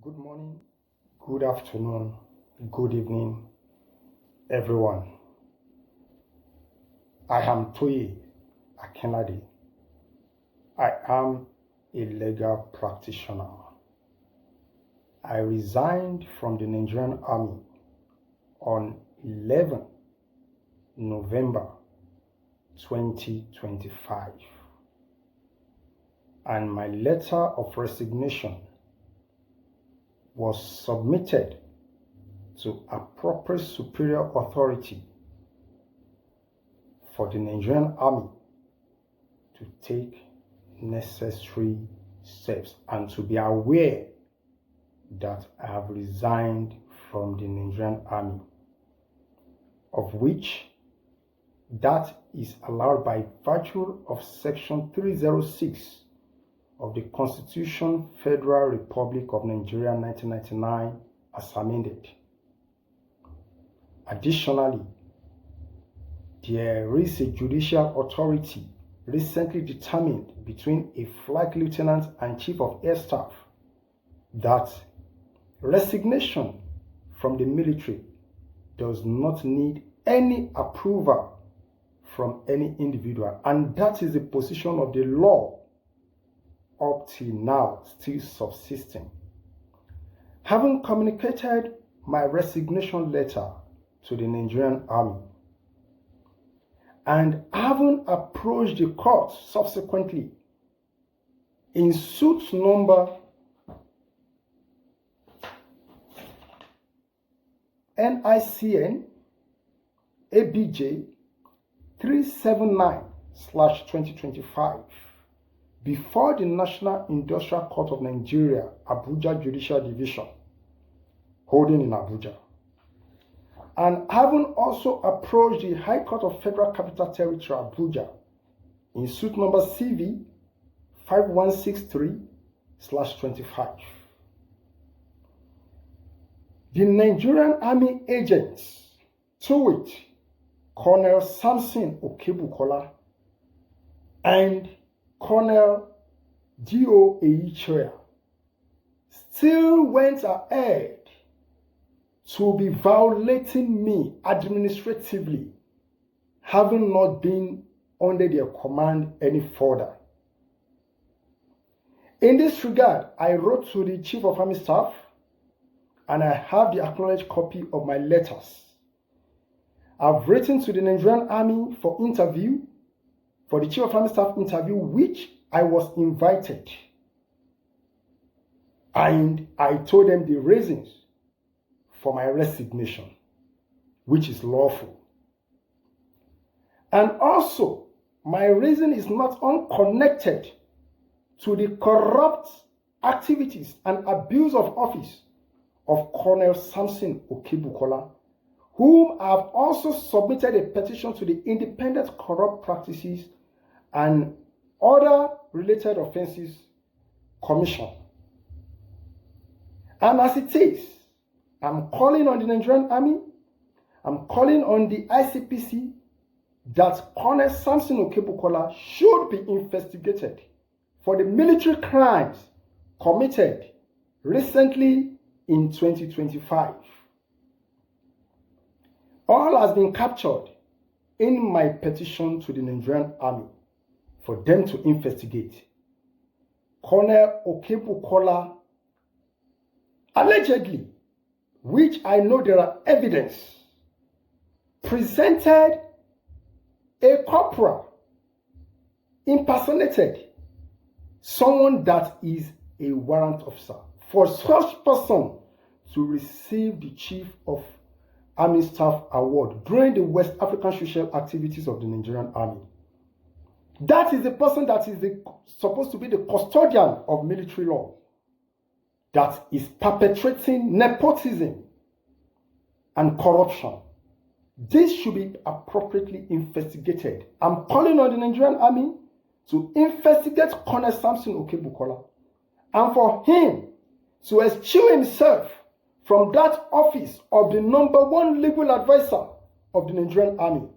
Good morning, good afternoon, good evening, everyone. I am Toye Akenlade. I am a legal practitioner. I resigned from the Nigerian Army on 11 November 2025, and my letter of resignation was submitted to appropriate superior authority for the Nigerian Army to take necessary steps and to be aware that I have resigned from the Nigerian Army, of which that is allowed by virtue of Section 306 of the Constitution, Federal Republic of Nigeria 1999 as amended. Additionally, there is a judicial authority recently determined between a flag lieutenant and chief of air staff that resignation from the military does not need any approval from any individual, and that is the position of the law up till now, still subsisting. Having communicated my resignation letter to the Nigerian Army and having approached the court subsequently in suit number NICN ABJ 379/2025 before the National Industrial Court of Nigeria, Abuja Judicial Division, holding in Abuja, and having also approached the High Court of Federal Capital Territory, Abuja, in suit number CV 5163/25. The Nigerian Army agents, to which Colonel Samson Okebukola and Colonel D.O. Ehicheoya, still went ahead to be violating me administratively, having not been under their command any further. In this regard, I wrote to the Chief of Army Staff, and I have the acknowledged copy of my letters. I've written to the Nigerian Army for interview, for the Chief of Army Staff interview, which I was invited. And I told them the reasons for my resignation, which is lawful. And also, my reason is not unconnected to the corrupt activities and abuse of office of Colonel Samson Okebukola, whom I have also submitted a petition to the Independent Corrupt Practices and Other Related Offenses Commission. And as it is, I'm calling on the Nigerian Army, I'm calling on the ICPC that Colonel Samson Okebukola should be investigated for the military crimes committed recently in 2025. All has been captured in my petition to the Nigerian Army for them to investigate. Colonel Okebukola allegedly, which I know there are evidence, presented a corporal, impersonated someone that is a warrant officer, for such person to receive the Chief of Army Staff Award during the West African social activities of the Nigerian Army. That is the person that is supposed to be the custodian of military law, that is perpetrating nepotism and corruption. This should be appropriately investigated. I'm calling on the Nigerian Army to investigate Colonel Samson Okebukola and for him to eschew himself from that office of the #1 legal advisor of the Nigerian Army,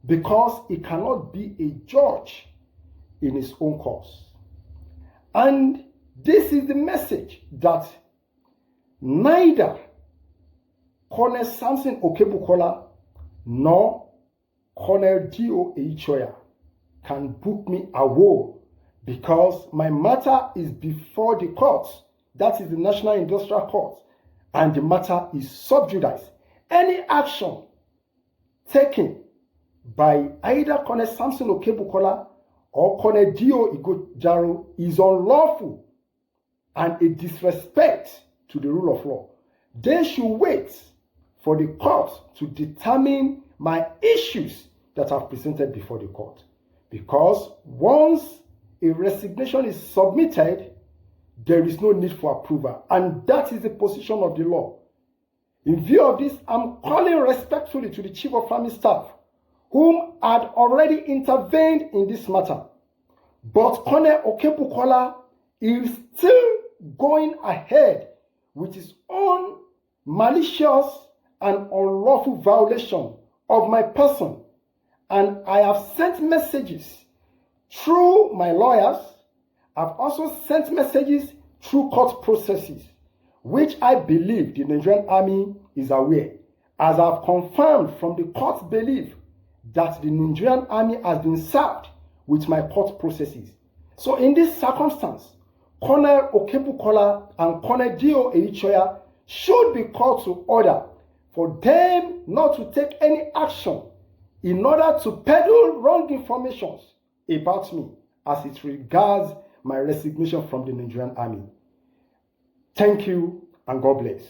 because he cannot be a judge in his own cause. And this is the message that neither Colonel Samson Okebukola nor Colonel D.O. Ehicheoya can book me away because my matter is before the courts, that is the National Industrial Court, and the matter is sub judice. Any action taken by either Colonel Samson Okebukola or Colonel D.O. Ehicheoya is unlawful and a disrespect to the rule of law. They should wait for the court to determine my issues that I've presented before the court. Because once a resignation is submitted, there is no need for approval. And that is the position of the law. In view of this, I'm calling respectfully to the Chief of Army Staff, whom had already intervened in this matter. But Colonel Okebukola is still going ahead with his own malicious and unlawful violation of my person. And I have sent messages through my lawyers. I've also sent messages through court processes, which I believe the Nigerian Army is aware, as I've confirmed from the court's belief that the Nigerian Army has been served with my court processes. So in this circumstance, Colonel Okebukola and Colonel D.O. Ehicheoya should be called to order for them not to take any action in order to peddle wrong information about me as it regards my resignation from the Nigerian Army. Thank you and God bless.